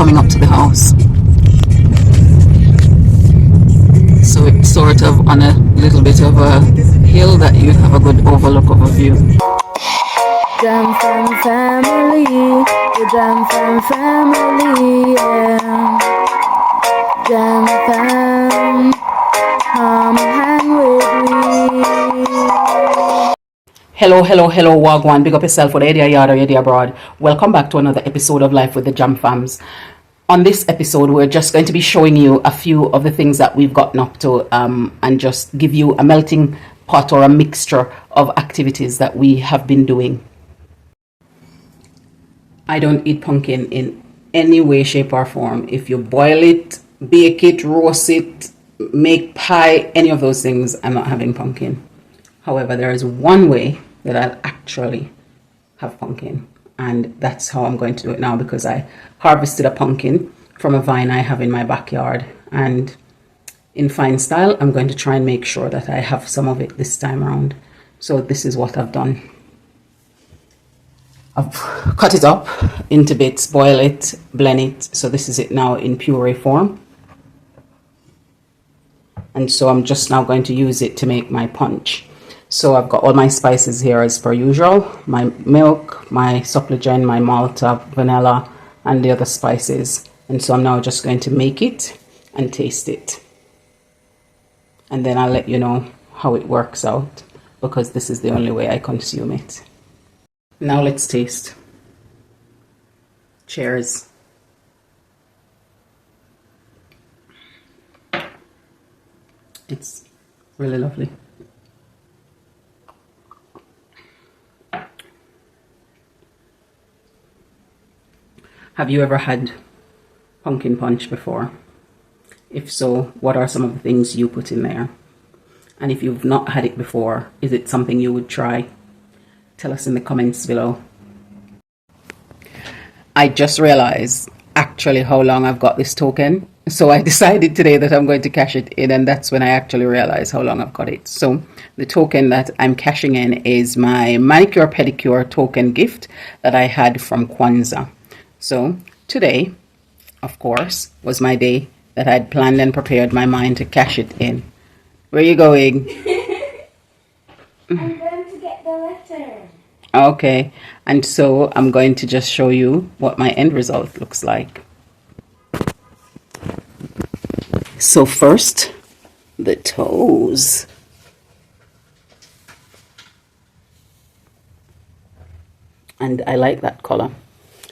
coming up to the house. So it's sort of on a little bit of a hill that you have a good overlook of a view. Jam Fam family, the Jam Fam family, yeah. Jam Fam, come hang with me. Hello, Wagwan. Big up yourself for the area yard or area abroad. Welcome back to another episode of Life with the Jam Fams. On this episode, we're just going to be showing you a few of the things that we've gotten up to and just give you a melting pot or a mixture of activities that we have been doing. I don't eat pumpkin in any way, shape, or form. If you boil it, bake it, roast it, make pie, any of those things, I'm not having pumpkin. However, there is one way that I'll actually have pumpkin, and that's how I'm going to do it now, because I harvested a pumpkin from a vine I have in my backyard, and in fine style, I'm going to try and make sure that I have some of it this time around. So this is what I've done. I've cut it up into bits, boil it, blend it. So this is it now in puree form. And so I'm just now going to use it to make my punch. So I've got all my spices here as per usual. My milk, my supplicant, my malta, vanilla, and the other spices. And so I'm now just going to make it and taste it. And then I'll let you know how it works out, because this is the only way I consume it. Now let's taste. Cheers. It's really lovely. Have you ever had pumpkin punch before? If so, what are some of the things you put in there? And if you've not had it before, is it something you would try? Tell us in the comments below. I just realized actually how long I've got this token. So I decided today that I'm going to cash it in, and that's when I actually realized how long I've got it. So the token that I'm cashing in is my manicure pedicure token gift that I had from Kwanzaa. So today, of course, was my day that I'd planned and prepared my mind to cash it in. Where are you going? I'm going to get the letter. Okay, and so I'm going to just show you what my end result looks like. So first, the toes. And I like that color,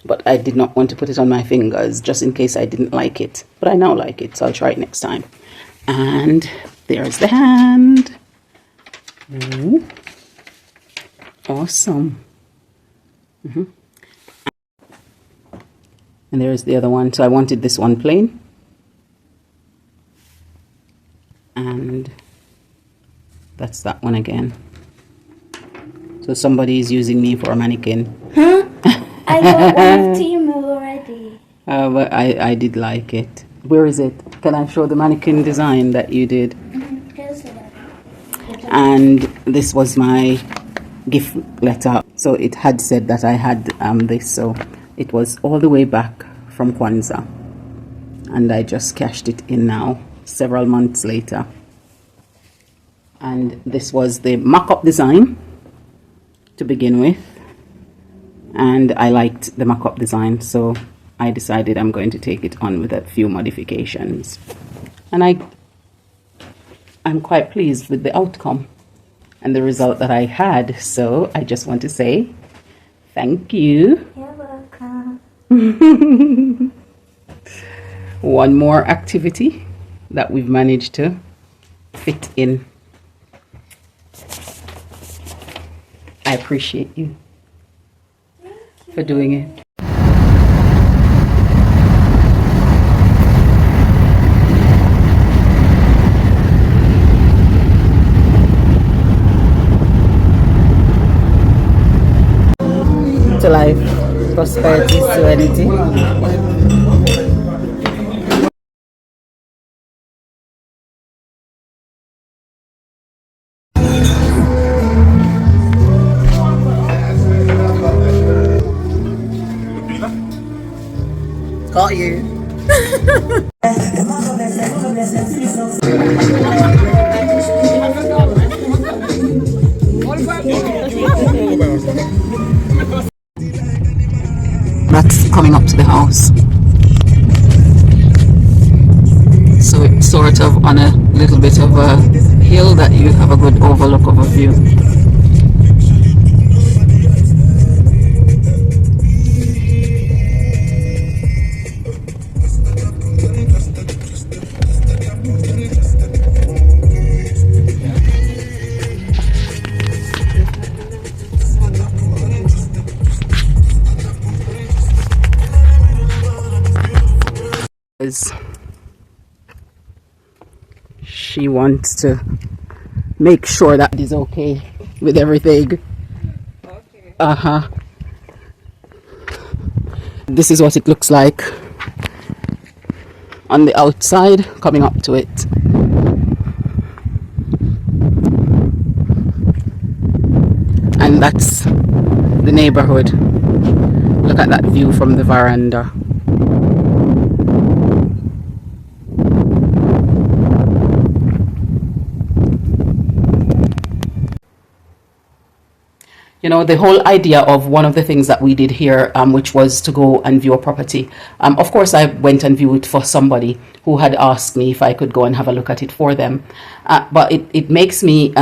but I did not want to put it on my fingers just in case I didn't like it. But I now like it, so I'll try it next time. And there's the hand. Ooh. Awesome. And there's the other one. So I wanted this one plain. And that's that one again. So somebody is using me for a mannequin. Huh? I got one of Timu already. But I did like it. Where is it? Can I show the mannequin design that you did? And this was my gift letter. So it had said that I had this, so it was all the way back from Kwanzaa, and I just cashed it in now several months later. And this was the mock-up design to begin with, and I liked the mock-up design, so I decided I'm going to take it on with a few modifications, and I'm quite pleased with the outcome and the result that I had. So I just want to say thank you. You're welcome. One more activity that we've managed to fit in. I appreciate you for doing it. To life, prosperity, serenity. years. That's coming up to the house. So it's sort of on a little bit of a hill that you have a good overlook of a view. She wants to make sure that it is okay with everything. Okay. This is what it looks like on the outside coming up to it. And that's the neighborhood. Look at that view from the veranda. You know, the whole idea of one of the things that we did here, which was to go and view a property. Of course, I went and viewed for somebody who had asked me if I could go and have a look at it for them. But it makes me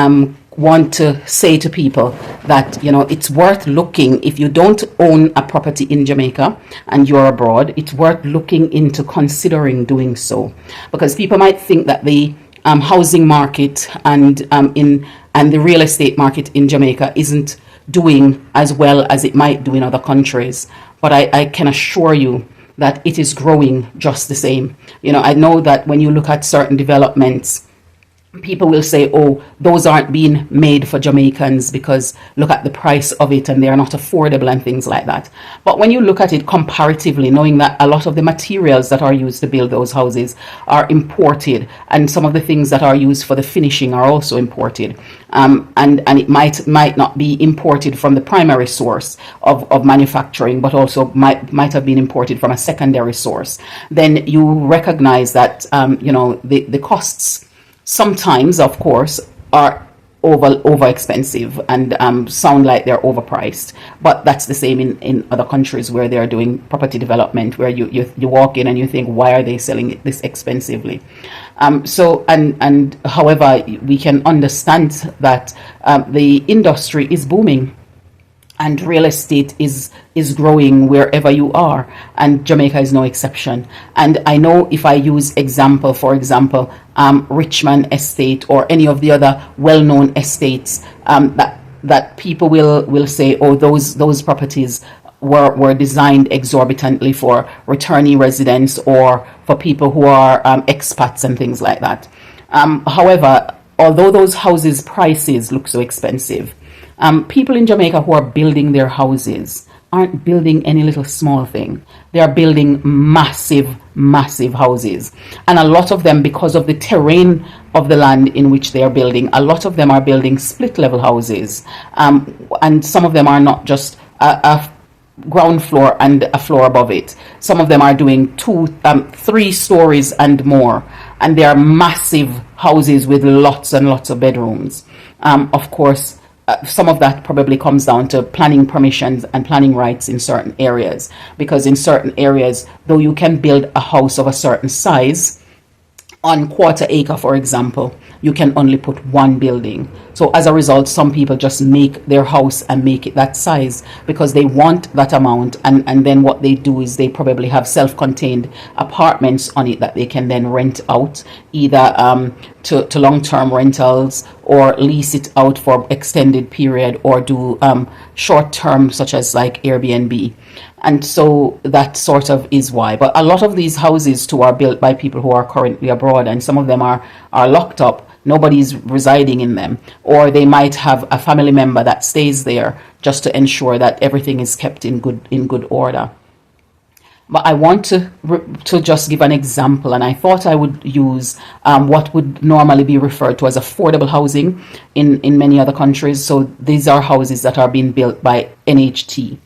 want to say to people that, you know, it's worth looking. If you don't own a property in Jamaica and you're abroad, it's worth looking into considering doing so. Because people might think that the housing market and the real estate market in Jamaica isn't doing as well as it might do in other countries, but I can assure you that it is growing just the same. You know, I know that when you look at certain developments, people will say, oh, those aren't being made for Jamaicans because look at the price of it and they're not affordable and things like that. But when you look at it comparatively, knowing that a lot of the materials that are used to build those houses are imported, and some of the things that are used for the finishing are also imported, and it might not be imported from the primary source of manufacturing, but also might have been imported from a secondary source, then you recognize that you know, the costs sometimes, of course, are over expensive and sound like they're overpriced. But that's the same in other countries where they're doing property development, where you walk in and you think, why are they selling it this expensively? However, we can understand that the industry is booming. And real estate is growing wherever you are, and Jamaica is no exception. And I know if I use for example, Richmond Estate or any of the other well-known estates, that people will say, oh, those properties were designed exorbitantly for returnee residents or for people who are expats and things like that. However, although those houses' prices look so expensive, people in Jamaica who are building their houses aren't building any little small thing. They are building massive, massive houses. And a lot of them, because of the terrain of the land in which they are building, a lot of them are building split level houses. And some of them are not just a ground floor and a floor above it. Some of them are doing 3 stories and more. And they are massive houses with lots and lots of bedrooms. Of course, some of that probably comes down to planning permissions and planning rights in certain areas, because in certain areas, though you can build a house of a certain size, on quarter acre, for example, you can only put one building. So as a result, some people just make their house and make it that size because they want that amount. And then what they do is they probably have self-contained apartments on it that they can then rent out, either to long-term rentals or lease it out for extended period, or do short-term, such as like Airbnb. And so that sort of is why. But a lot of these houses too are built by people who are currently abroad, and some of them are locked up. Nobody's residing in them, or they might have a family member that stays there just to ensure that everything is kept in good order. But I want to just give an example, and I thought I would use what would normally be referred to as affordable housing in many other countries. So these are houses that are being built by NHT.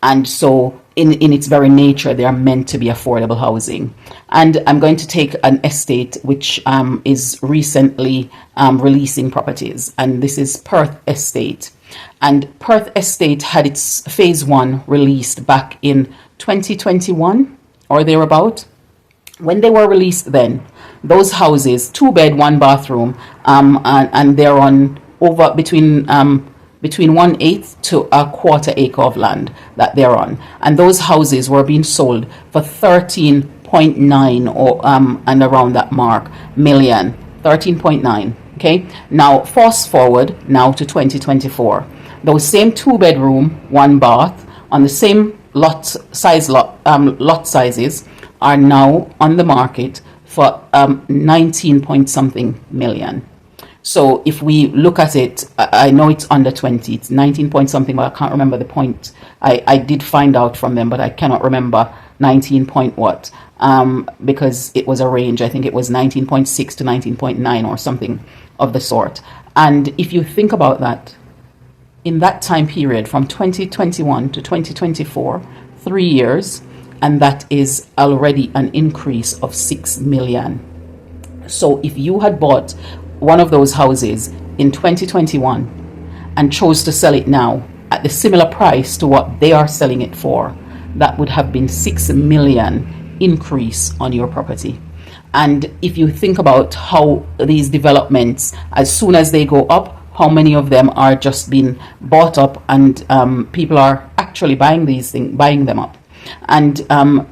And so in its very nature, they are meant to be affordable housing. And I'm going to take an estate which is recently releasing properties, and this is Perth Estate. And Perth Estate had its phase 1 released back in 2021 or thereabout. When they were released then, those houses, 2-bed, 1-bathroom, and they're on over between 1/8 to a 1/4 acre of land that they're on. And those houses were being sold for 13.9 or and around that mark million, 13.9. Okay, now fast forward now to 2024. Those same 2-bedroom, 1-bath on the same lot sizes are now on the market for 19 point something million. So if we look at it, I know it's under 20, it's 19 point something, but I can't remember the point. I did find out from them, but I cannot remember 19 point what, because it was a range. I think it was 19.6 to 19.9 or something of the sort. And if you think about that, in that time period from 2021 to 2024, 3 years, and that is already an increase of 6 million. So if you had bought one of those houses in 2021 and chose to sell it now at the similar price to what they are selling it for, that would have been 6 million increase on your property. And if you think about how these developments, as soon as they go up, how many of them are just being bought up, and people are actually buying these things, buying them up. And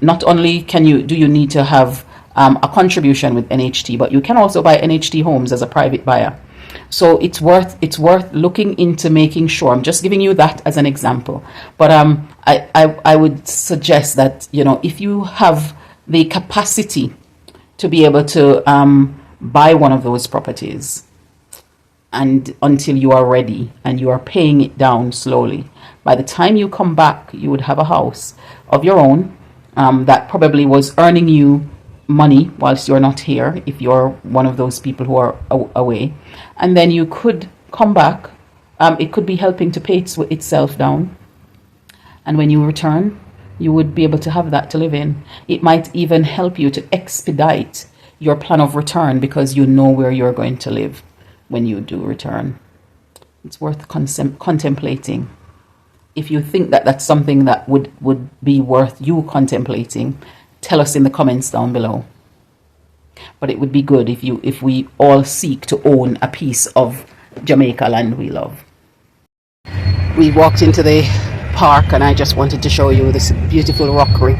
not only do you need to have a contribution with NHT, but you can also buy NHT homes as a private buyer. So it's worth looking into making sure. I'm just giving you that as an example. But I would suggest that, if you have the capacity to be able to buy one of those properties, and until you are ready and you are paying it down slowly, by the time you come back, you would have a house of your own that probably was earning you money whilst you're not here, if you're one of those people who are away. And then you could come back. It could be helping to pay itself down. And when you return, you would be able to have that to live in. It might even help you to expedite your plan of return, because you know where you're going to live when you do return. It's worth contemplating. If you think that that's something that would be worth you contemplating, tell us in the comments down below. But it would be good if we all seek to own a piece of Jamaica land we love. We walked into the park, and I just wanted to show you this beautiful rockery.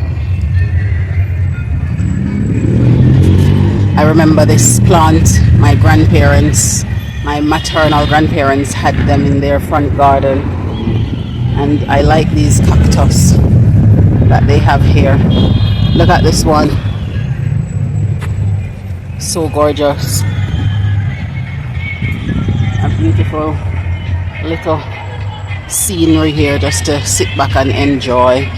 I remember this plant. My maternal grandparents had them in their front garden, and I like these cactus that they have here. Look at this one, so gorgeous. A beautiful little scenery here just to sit back and enjoy.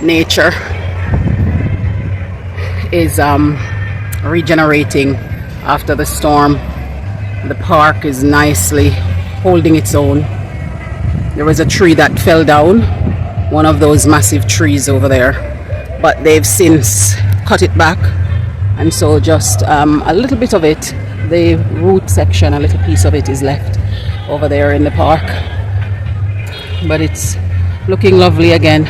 Nature is regenerating after the storm. The park is nicely holding its own. There was a tree that fell down, one of those massive trees over there, but they've since cut it back, and so just a little bit of it, the root section, a little piece of it is left over there in the park, but it's looking lovely again,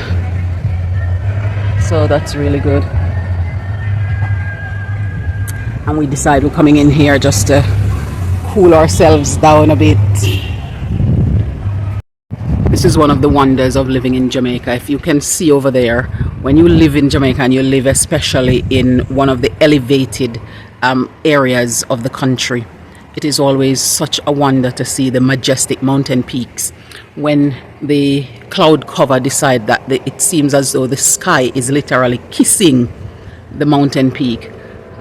so that's really good. And we decide we're coming in here just to cool ourselves down a bit. This is one of the wonders of living in Jamaica. If you can see over there, when you live in Jamaica, and you live especially in one of the elevated areas of the country, it is always such a wonder to see the majestic mountain peaks. When the cloud cover decide that it seems as though the sky is literally kissing the mountain peak,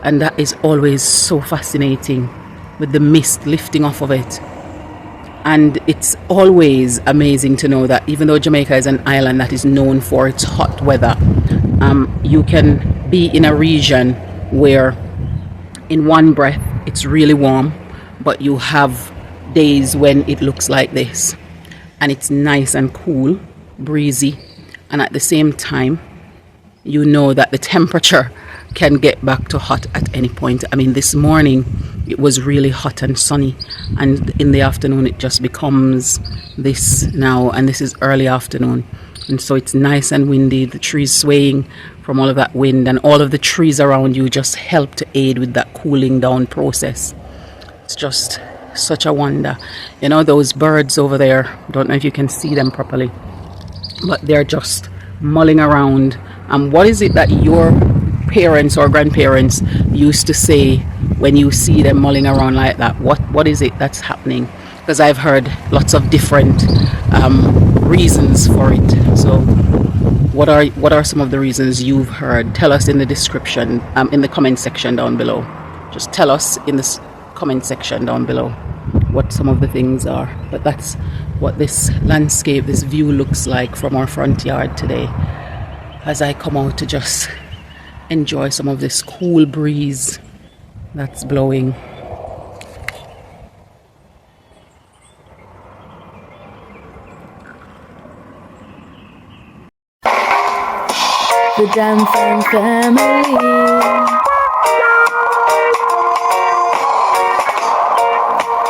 and that is always so fascinating, with the mist lifting off of it. And it's always amazing to know that even though Jamaica is an island that is known for its hot weather, you can be in a region where in one breath it's really warm, but you have days when it looks like this, and it's nice and cool, breezy, and at the same time you know that the temperature can get back to hot at any point. I mean, this morning it was really hot and sunny, and in the afternoon it just becomes this now, and this is early afternoon, and so it's nice and windy, the trees swaying from all of that wind, and all of the trees around you just help to aid with that cooling down process. It's just such a wonder. You know, those birds over there, I don't know if you can see them properly, but they're just mulling around. And what is it that your parents or grandparents used to say when you see them mulling around like that? What is it that's happening? Because I've heard lots of different reasons for it. So what are some of the reasons you've heard? Tell us in the description, in the comment section down below. Just tell us in this comment section down below what some of the things are. But that's what this landscape, this view looks like from our front yard today, as I come out to just enjoy some of this cool breeze that's blowing. The Jam Fam family,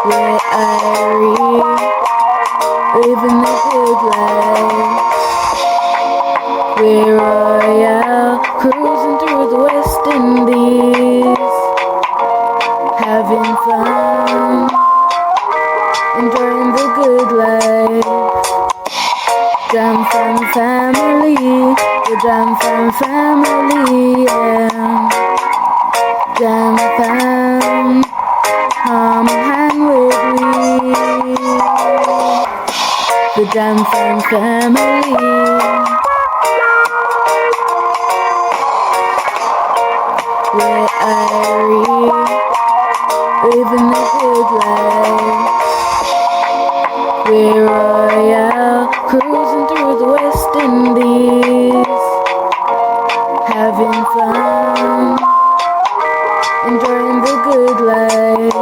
where living the good life. We're royal, cruising through the West Indies, having fun, enjoying the good life. Jam Fam family, the Jam Fam family, yeah. Jam Fam, come hang with me. The Jam Fam family, where living the good life. We're royal, cruising through the West Indies, having fun, enjoying the good life.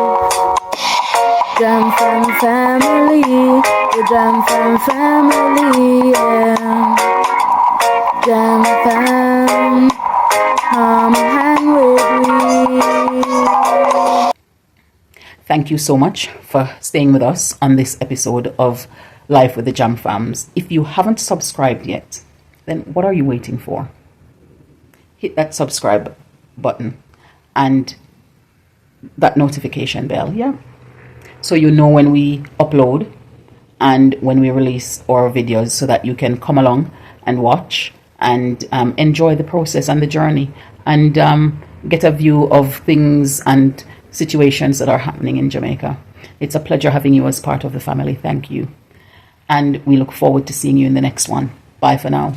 Jam Fam family, the Jam Fam family, yeah. Jam Fam, come hang with me. Thank you so much for staying with us on this episode of Life with the Jam Fams. If you haven't subscribed yet, then what are you waiting for? Hit that subscribe button and that notification bell, yeah? So you know when we upload and when we release our videos, so that you can come along and watch and enjoy the process and the journey, and get a view of things and situations that are happening in Jamaica. It's a pleasure having you as part of the family. Thank you. And we look forward to seeing you in the next one. Bye for now.